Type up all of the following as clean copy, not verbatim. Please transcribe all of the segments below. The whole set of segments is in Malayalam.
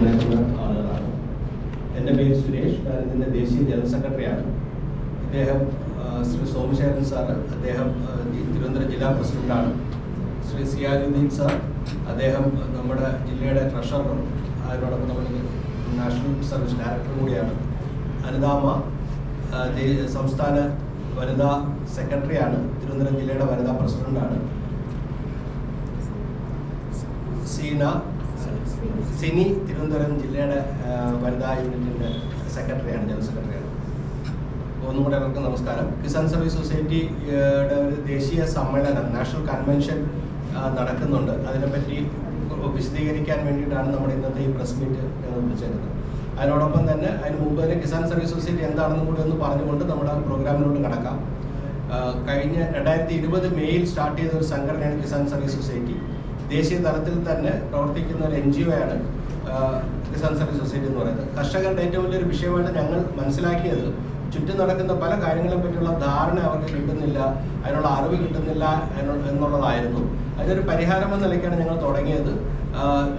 ആളുകളാണ്. എൻ്റെ പേര് സുരേഷ്, ഞാൻ ഇതിൻ്റെ ദേശീയ ജനറൽ സെക്രട്ടറിയാണ്. അദ്ദേഹം ശ്രീ സോമശേഖരൻ സാറ്, അദ്ദേഹം തിരുവനന്തപുരം ജില്ലാ പ്രസിഡന്റാണ്. ശ്രീ സിയാജുദ്ദീൻ സാർ, അദ്ദേഹം നമ്മുടെ ജില്ലയുടെ ട്രഷററും അതിനോടൊപ്പം നമ്മുടെ നാഷണൽ സർവീസ് ഡയറക്ടറും കൂടിയാണ്. അനിതാമ്മ സംസ്ഥാന വനിതാ സെക്രട്ടറിയാണ്, തിരുവനന്തപുരം ജില്ലയുടെ വനിതാ പ്രസിഡന്റാണ്. സിനി തിരുവനന്തപുരം ജില്ലയുടെ വനിതാ യൂണിറ്റിൻ്റെ സെക്രട്ടറിയാണ്, ജനറൽ സെക്രട്ടറിയാണ്. ഒന്നും കൂടെ എല്ലാവർക്കും നമസ്കാരം. കിസാൻ സർവീസ് സൊസൈറ്റിയുടെ ഒരു ദേശീയ സമ്മേളനം, നാഷണൽ കൺവെൻഷൻ നടക്കുന്നുണ്ട്. അതിനെപ്പറ്റി വിശദീകരിക്കാൻ വേണ്ടിയിട്ടാണ് നമ്മുടെ ഇന്നത്തെ ഈ പ്രസ് മീറ്റ് ഞങ്ങൾ വിളിച്ചേക്കുന്നത്. അതിനോടൊപ്പം തന്നെ അതിന് മുമ്പ് തന്നെ കിസാൻ സർവീസ് സൊസൈറ്റി എന്താണെന്നും കൂടി ഒന്ന് പറഞ്ഞുകൊണ്ട് നമ്മുടെ പ്രോഗ്രാമിലോട്ട് കടക്കാം. കഴിഞ്ഞ 2020 മെയ്യിൽ സ്റ്റാർട്ട് ചെയ്ത ഒരു സംഘടനയാണ് കിസാൻ സർവീസ് സൊസൈറ്റി. ദേശീയ തലത്തിൽ തന്നെ പ്രവർത്തിക്കുന്ന ഒരു NGO ആണ് കിസാൻ സർവീസ് സൊസൈറ്റി എന്ന് പറയുന്നത്. കർഷകരുടെ ഏറ്റവും വലിയൊരു വിഷയമായിട്ട് ഞങ്ങൾ മനസ്സിലാക്കിയത് ചുറ്റും നടക്കുന്ന പല കാര്യങ്ങളെ പറ്റിയുള്ള ധാരണ അവർക്ക് കിട്ടുന്നില്ല, അതിനുള്ള അറിവ് കിട്ടുന്നില്ല എന്നുള്ളതായിരുന്നു. അതിനൊരു പരിഹാരം എന്ന നിലയ്ക്കാണ് ഞങ്ങൾ തുടങ്ങിയത്.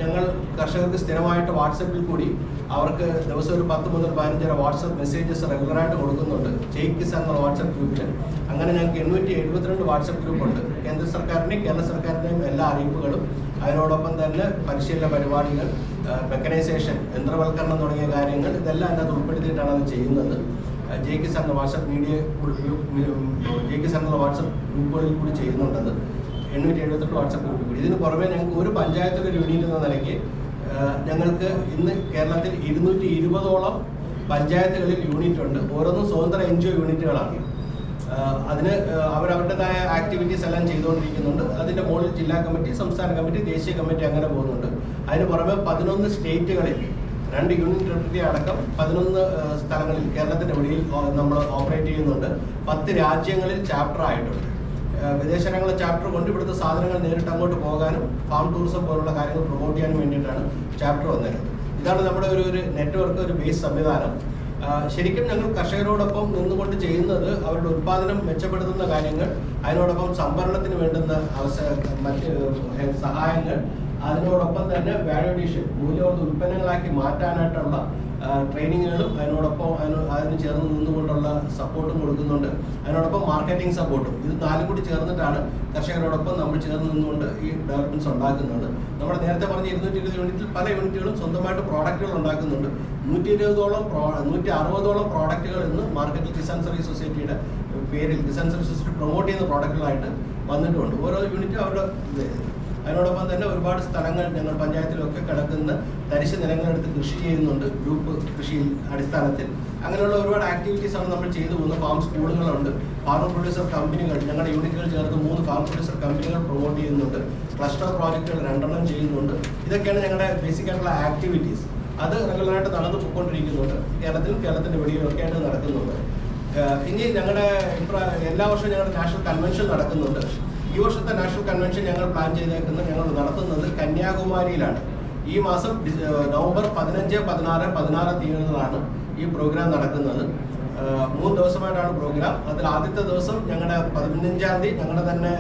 ഞങ്ങൾ കർഷകർക്ക് സ്ഥിരമായിട്ട് വാട്സപ്പിൽ കൂടി അവർക്ക് ദിവസം ഒരു 10 മുതൽ 15 വരെ വാട്സപ്പ് മെസ്സേജസ് റെഗുലറായിട്ട് കൊടുക്കുന്നുണ്ട് ജയ് കിസാൻ എന്ന വാട്സപ്പ് ഗ്രൂപ്പിൽ. അങ്ങനെ ഞങ്ങൾക്ക് 872 വാട്സപ്പ് ഗ്രൂപ്പുണ്ട്. കേന്ദ്ര സർക്കാരിൻ്റെയും കേരള സർക്കാരിൻ്റെയും എല്ലാ അറിയിപ്പുകളും, അതിനോടൊപ്പം തന്നെ പരിശീലന പരിപാടികൾ, മെക്കനൈസേഷൻ, യന്ത്രവൽക്കരണം തുടങ്ങിയ കാര്യങ്ങൾ, ഇതെല്ലാം അതിനകത്ത് ഉൾപ്പെടുത്തിയിട്ടാണ് അത് ചെയ്യുന്നത്. ജയ് കിസാൻ എന്ന വാട്സപ്പ് ജയ് കിസാൻ എന്ന വാട്സപ്പ് ഗ്രൂപ്പുകളിൽ കൂടി ചെയ്യുന്നുണ്ടത്. 872 വാട്സപ്പ് ഗ്രൂപ്പിൽ കൂടി. ഇതിന് പുറമെ ഞങ്ങൾക്ക് ഒരു പഞ്ചായത്തിലെ ഒരു യൂണിറ്റ് എന്ന നിലയ്ക്ക് ഞങ്ങൾക്ക് ഇന്ന് കേരളത്തിൽ 220ഓളം പഞ്ചായത്തുകളിൽ യൂണിറ്റ് ഉണ്ട്. ഓരോന്നും സ്വതന്ത്ര NGO യൂണിറ്റുകളാണ്. അതിന് അവരവരുടേതായ ആക്ടിവിറ്റീസ് എല്ലാം ചെയ്തുകൊണ്ടിരിക്കുന്നുണ്ട്. അതിൻ്റെ മുകളിൽ ജില്ലാ കമ്മിറ്റി, സംസ്ഥാന കമ്മിറ്റി, ദേശീയ കമ്മിറ്റി അങ്ങനെ പോകുന്നുണ്ട്. അതിന് പുറമെ 11 സ്റ്റേറ്റുകളിൽ 2 യൂണിയൻ ടെറിട്ടറി അടക്കം 11 സ്ഥലങ്ങളിൽ കേരളത്തിൻ്റെ വെളിയിൽ നമ്മൾ ഓപ്പറേറ്റ് ചെയ്യുന്നുണ്ട്. 10 രാജ്യങ്ങളിൽ ചാപ്റ്റർ ആയിട്ടുണ്ട്. വിദേശരാജ്യങ്ങളെ ചാപ്റ്റർ കൊണ്ട് ഇവിടുത്തെ സാധനങ്ങൾ നേരിട്ട് അങ്ങോട്ട് പോകാനും ഫാം ടൂറിസം പോലുള്ള കാര്യങ്ങൾ പ്രൊമോട്ട് ചെയ്യാനും വേണ്ടിയിട്ടാണ് ചാപ്റ്റർ വന്നത്. ഇതാണ് നമ്മുടെ ഒരു നെറ്റ്വർക്ക്, ഒരു ബേസ് സംവിധാനം. ശരിക്കും ഞങ്ങൾ കർഷകരോടൊപ്പം നിന്നുകൊണ്ട് ചെയ്യുന്നത് അവരുടെ ഉൽപ്പാദനം മെച്ചപ്പെടുത്തുന്ന കാര്യങ്ങൾ, അതിനോടൊപ്പം സംഭരണത്തിന് വേണ്ടുന്ന മറ്റ് സഹായങ്ങൾ, അതിനോടൊപ്പം തന്നെ വാല്യൂ അഡീഷൻ, മൂല്യവർദ്ധ ഉൽപ്പന്നങ്ങളാക്കി മാറ്റാനായിട്ടുള്ള ട്രെയിനിങ്ങുകളും, അതിനോടൊപ്പം അതിന് ചേർന്ന് നിന്നുകൊണ്ടുള്ള സപ്പോർട്ടും കൊടുക്കുന്നുണ്ട്. അതിനോടൊപ്പം മാർക്കറ്റിംഗ് സപ്പോർട്ടും. ഇത് 4 കൂടി ചേർന്നിട്ടാണ് കർഷകരോടൊപ്പം നമ്മൾ ചേർന്ന് നിന്നുകൊണ്ട് ഈ ഡെവലപ്മെന്റ്സ് ഉണ്ടാക്കുന്നത്. നമ്മൾ നേരത്തെ പറഞ്ഞ 220 യൂണിറ്റിൽ പല യൂണിറ്റുകളും സ്വന്തമായിട്ട് പ്രോഡക്റ്റുകൾ ഉണ്ടാക്കുന്നുണ്ട്. 160ഓളം പ്രോഡക്റ്റുകൾ ഇന്ന് മാർക്കറ്റിൽ കിസാൻ സർവീസ് സൊസൈറ്റിയുടെ പേരിൽ കിസാൻ സർവീസ് സൊസൈറ്റി പ്രൊമോട്ട് ചെയ്യുന്ന പ്രോഡക്റ്റുകളായിട്ട് വന്നിട്ടുണ്ട്. ഓരോ യൂണിറ്റും അവരുടെ. അതിനോടൊപ്പം തന്നെ ഒരുപാട് സ്ഥലങ്ങൾ ഞങ്ങൾ പഞ്ചായത്തിലൊക്കെ കിടക്കുന്ന തരിശ് നിലങ്ങളെടുത്ത് കൃഷി ചെയ്യുന്നുണ്ട്, ഗ്രൂപ്പ് കൃഷി അടിസ്ഥാനത്തിൽ. അങ്ങനെയുള്ള ഒരുപാട് ആക്ടിവിറ്റീസാണ് നമ്മൾ ചെയ്തു പോകുന്നത്. ഫാം സ്കൂളുകളുണ്ട്, ഫാർമർ പ്രൊഡ്യൂസർ കമ്പനികൾ, ഞങ്ങളുടെ യൂണിറ്റുകൾ ചേർത്ത് 3 ഫാർമർ പ്രൊഡ്യൂസർ കമ്പനികൾ പ്രൊമോട്ട് ചെയ്യുന്നുണ്ട്. ക്ലസ്റ്റർ പ്രോജക്റ്റുകൾ 2 ചെയ്യുന്നുണ്ട്. ഇതൊക്കെയാണ് ഞങ്ങളുടെ ബേസിക് ആയിട്ടുള്ള ആക്ടിവിറ്റീസ്. അത് റെഗുലറായിട്ട് നടന്നു പോയിക്കൊണ്ടിരിക്കുന്നുണ്ട്. കേരളത്തിൻ്റെ വെളിയിലൊക്കെ ആയിട്ട് നടക്കുന്നുണ്ട്. ഇനി ഞങ്ങളുടെ എല്ലാ വർഷവും ഞങ്ങളുടെ നാഷണൽ കൺവെൻഷൻ നടക്കുന്നുണ്ട്. ഈ വർഷത്തെ നാഷണൽ കൺവെൻഷൻ ഞങ്ങൾ പ്ലാൻ ചെയ്തേക്കുന്നത്, ഞങ്ങൾ നടത്തുന്നത് കന്യാകുമാരിയിലാണ്. ഈ മാസം നവംബർ 15, 16, 17 തീയതികളാണ് ഈ പ്രോഗ്രാം നടക്കുന്നത്. 3 ദിവസമായിട്ടാണ് പ്രോഗ്രാം. അതിൽ ആദ്യത്തെ ദിവസം ഞങ്ങളുടെ 15-ാം തീയതി ഞങ്ങളുടെ തന്നെ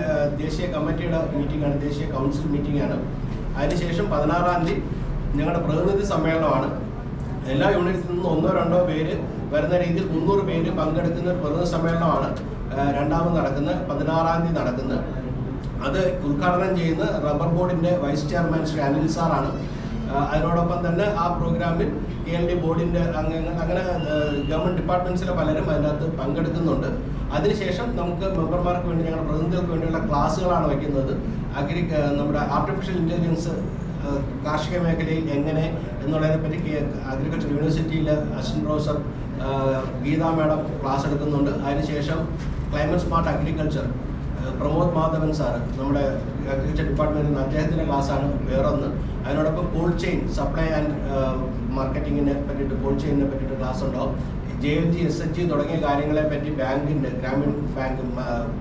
ദേശീയ കമ്മിറ്റിയുടെ മീറ്റിംഗാണ്, ദേശീയ കൗൺസിൽ മീറ്റിംഗാണ്. അതിനുശേഷം 16-ാം തീയതി ഞങ്ങളുടെ പ്രതിനിധി സമ്മേളനമാണ്. എല്ലാ യൂണിറ്റിൽ നിന്നും 1-2 പേര് വരുന്ന രീതിയിൽ 300 പേര് പങ്കെടുക്കുന്ന ഒരു പ്രതിനിധി സമ്മേളനമാണ് രണ്ടാമത് നടക്കുന്നത്, 16-ാം തീയതി നടക്കുന്നത്. അത് ഉദ്ഘാടനം ചെയ്യുന്ന റബ്ബർ ബോർഡിൻ്റെ വൈസ് ചെയർമാൻ ശ്രീ അനിൽ സാറാണ്. അതിനോടൊപ്പം തന്നെ ആ പ്രോഗ്രാമിൽ KLD ബോർഡിൻ്റെ അംഗങ്ങൾ, അങ്ങനെ ഗവൺമെൻറ് ഡിപ്പാർട്ട്മെൻറ്റ്സിലെ പലരും അതിനകത്ത് പങ്കെടുക്കുന്നുണ്ട്. അതിനുശേഷം നമുക്ക് മെമ്പർമാർക്ക് വേണ്ടി, ഞങ്ങളുടെ പ്രതിനിധികൾക്ക് വേണ്ടിയുള്ള ക്ലാസ്സുകളാണ് വയ്ക്കുന്നത്. നമ്മുടെ ആർട്ടിഫിഷ്യൽ ഇൻ്റലിജൻസ് കാർഷിക മേഖലയിൽ എങ്ങനെ എന്നുള്ളതിനെ പറ്റി അഗ്രികൾച്ചർ യൂണിവേഴ്സിറ്റിയിൽ assistant professor Geetha madam class എടുക്കുന്നുണ്ട്. അതിനുശേഷം climate smart agriculture Pramod Madhavan sir, നമ്മുടെ അഗ്രികൾച്ചർ ഡിപ്പാർട്ട്മെൻറ്റിൽ നിന്ന്, അദ്ദേഹത്തിൻ്റെ ക്ലാസ്സാണ് വേറൊന്ന്. അതിനോടൊപ്പം കോൾഡ് ചെയിൻ സപ്ലൈ ആൻഡ് മാർക്കറ്റിങ്ങിനെ പറ്റിയിട്ട്, കോൾഡ് ചെയിനിനെ പറ്റിയിട്ട് ക്ലാസ് ഉണ്ടാവും. JLG, SHG തുടങ്ങിയ കാര്യങ്ങളെ പറ്റി ഗ്രാമീൺ ബാങ്ക്,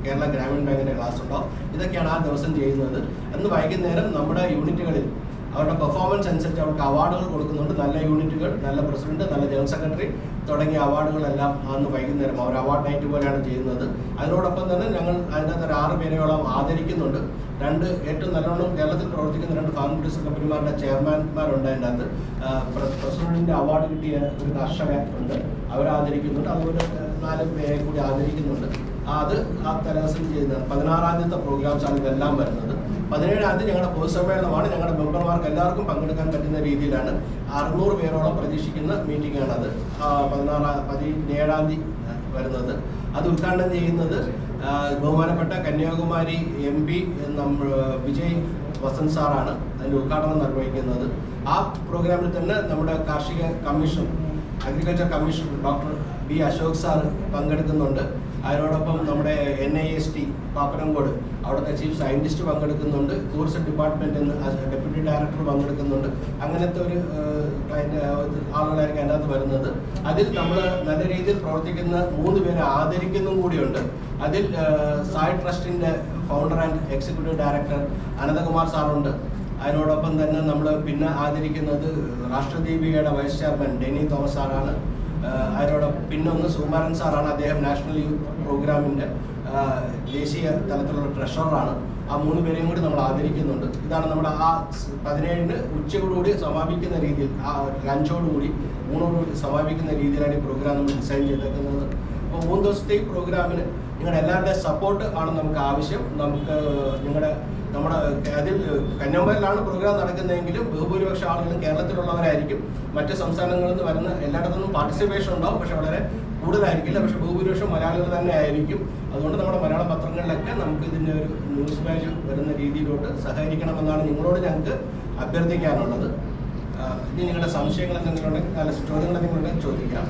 കേരള ഗ്രാമീൺ ബാങ്കിൻ്റെ ക്ലാസ് ഉണ്ടാവും. ഇതൊക്കെയാണ് ആ ദിവസം ചെയ്യുന്നത്. അന്ന് വൈകുന്നേരം നമ്മുടെ യൂണിറ്റുകളിൽ അവരുടെ പെർഫോമൻസ് അനുസരിച്ച് അവർക്ക് അവാർഡുകൾ കൊടുക്കുന്നുണ്ട്. നല്ല യൂണിറ്റുകൾ, നല്ല പ്രസിഡന്റ്, നല്ല ജനറൽ സെക്രട്ടറി തുടങ്ങിയ അവാർഡുകളെല്ലാം അന്ന് വൈകുന്നേരം അവർ അവാർഡ് നൈറ്റ് പോലെയാണ് ചെയ്യുന്നത്. അതിനോടൊപ്പം തന്നെ ഞങ്ങൾ അതിനകത്ത് ഒരു 6 പേരോളം ആദരിക്കുന്നുണ്ട്. 2 ഏറ്റവും നല്ലോണം കേരളത്തിൽ പ്രവർത്തിക്കുന്ന 2 ഫാർം പ്രൊഡ്യൂസർ കമ്പനിമാരുടെ ചെയർമാൻമാരുണ്ട്. അതിൻ്റെ അകത്ത് പ്രസിഡന്റിന്റെ അവാർഡ് കിട്ടിയ ഒരു കർഷകൻ ഉണ്ട്, അവരെ ആദരിക്കുന്നുണ്ട്. അതുപോലെ 4 പേരെ കൂടി ആദരിക്കുന്നുണ്ട്. അത് ആ തലേദിവസം ചെയ്യുന്നത് 16-ാം തീയതി പ്രോഗ്രാംസാണ് ഇതെല്ലാം വരുന്നത്. 17-ാം തീയതി ഞങ്ങളുടെ പൊതുസമ്മേളനമാണ്. ഞങ്ങളുടെ മെമ്പർമാർക്ക് എല്ലാവർക്കും പങ്കെടുക്കാൻ പറ്റുന്ന രീതിയിലാണ് 600 പേരോളം പ്രതീക്ഷിക്കുന്ന മീറ്റിംഗാണ് അത് 17-ാം തീയതി വരുന്നത്. അത് ഉദ്ഘാടനം ചെയ്യുന്നത് ബഹുമാനപ്പെട്ട കന്യാകുമാരി MP വിജയ് വസന്ത് സാറാണ് അതിൻ്റെ ഉദ്ഘാടനം നിർവഹിക്കുന്നത്. ആ പ്രോഗ്രാമിൽ തന്നെ നമ്മുടെ കാർഷിക commission, agriculture commission doctor B. Ashok sir പങ്കെടുക്കുന്നുണ്ട്. അതിനോടൊപ്പം നമ്മുടെ NIST പാപ്പനംകോട് അവിടുത്തെ ചീഫ് സയൻറ്റിസ്റ്റ് പങ്കെടുക്കുന്നുണ്ട്. ടൂറിസം ഡിപ്പാർട്ട്മെൻറ്റിൽ ഡെപ്യൂട്ടി ഡയറക്ടർ പങ്കെടുക്കുന്നുണ്ട്. അങ്ങനത്തെ ഒരു ആളുകളായിരിക്കും അതിനകത്ത് വരുന്നത്. അതിൽ നമ്മൾ നല്ല രീതിയിൽ പ്രവർത്തിക്കുന്ന 3 പേരെ ആദരിക്കുന്നതും കൂടിയുണ്ട്. അതിൽ സായ് ട്രസ്റ്റിൻ്റെ founder and executive director Ananthakumar സാറുണ്ട്. അതിനോടൊപ്പം തന്നെ നമ്മൾ പിന്നെ ആദരിക്കുന്നത് രാഷ്ട്രദീപികയുടെ വൈസ് ചെയർമാൻ ഡെനി തോമസ് സാറാണ്. അതിനോടൊപ്പം പിന്നൊന്ന് സുകുമാരൻ സാറാണ്. അദ്ദേഹം നാഷണൽ യൂത്ത് പ്രോഗ്രാമിൻ്റെ ദേശീയ തലത്തിലുള്ള ട്രഷററാണ്. ആ 3 പേരെയും കൂടി നമ്മൾ ആദരിക്കുന്നുണ്ട്. ഇതാണ് നമ്മുടെ ആ 17-ന് ഉച്ചയോടുകൂടി സമാപിക്കുന്ന രീതിയിൽ, ആ ലഞ്ചോടുകൂടി ഊണോടുകൂടി സമാപിക്കുന്ന രീതിയിലാണ് ഈ പ്രോഗ്രാം നമ്മൾ ഡിസൈൻ ചെയ്തേക്കുന്നത്. അപ്പോൾ 3 ദിവസത്തെ ഈ പ്രോഗ്രാമിന് നിങ്ങളുടെ എല്ലാവരുടെയും സപ്പോർട്ട് ആണ് നമുക്ക് ആവശ്യം. നമ്മുടെ അതിൽ കന്യാകുമാരിയിലാണ് പ്രോഗ്രാം നടക്കുന്നതെങ്കിലും ബഹുഭൂരിപക്ഷം ആളുകളും കേരളത്തിലുള്ളവരായിരിക്കും. മറ്റ് സംസ്ഥാനങ്ങളിൽ നിന്ന് വരുന്ന എല്ലായിടത്തുനിന്നും പാർട്ടിസിപ്പേഷൻ ഉണ്ടാവും, പക്ഷെ വളരെ കൂടുതലായിരിക്കില്ല. പക്ഷെ ബഹുഭൂരിപക്ഷം മലയാളികൾ തന്നെ ആയിരിക്കും. അതുകൊണ്ട് നമ്മുടെ മലയാള പത്രങ്ങളിലൊക്കെ നമുക്ക് ഇതിൻ്റെ ഒരു ന്യൂസ് വാല്യൂ വരുന്ന രീതിയിലോട്ട് സഹകരിക്കണമെന്നാണ് നിങ്ങളോട് ഞങ്ങൾക്ക് അഭ്യർത്ഥിക്കാനുള്ളത്. ഇനി നിങ്ങളുടെ സംശയങ്ങൾ എന്തെങ്കിലും ഉണ്ടെങ്കിൽ, ചോദ്യങ്ങൾ എന്തെങ്കിലും ഉണ്ടെങ്കിൽ ചോദിക്കാം.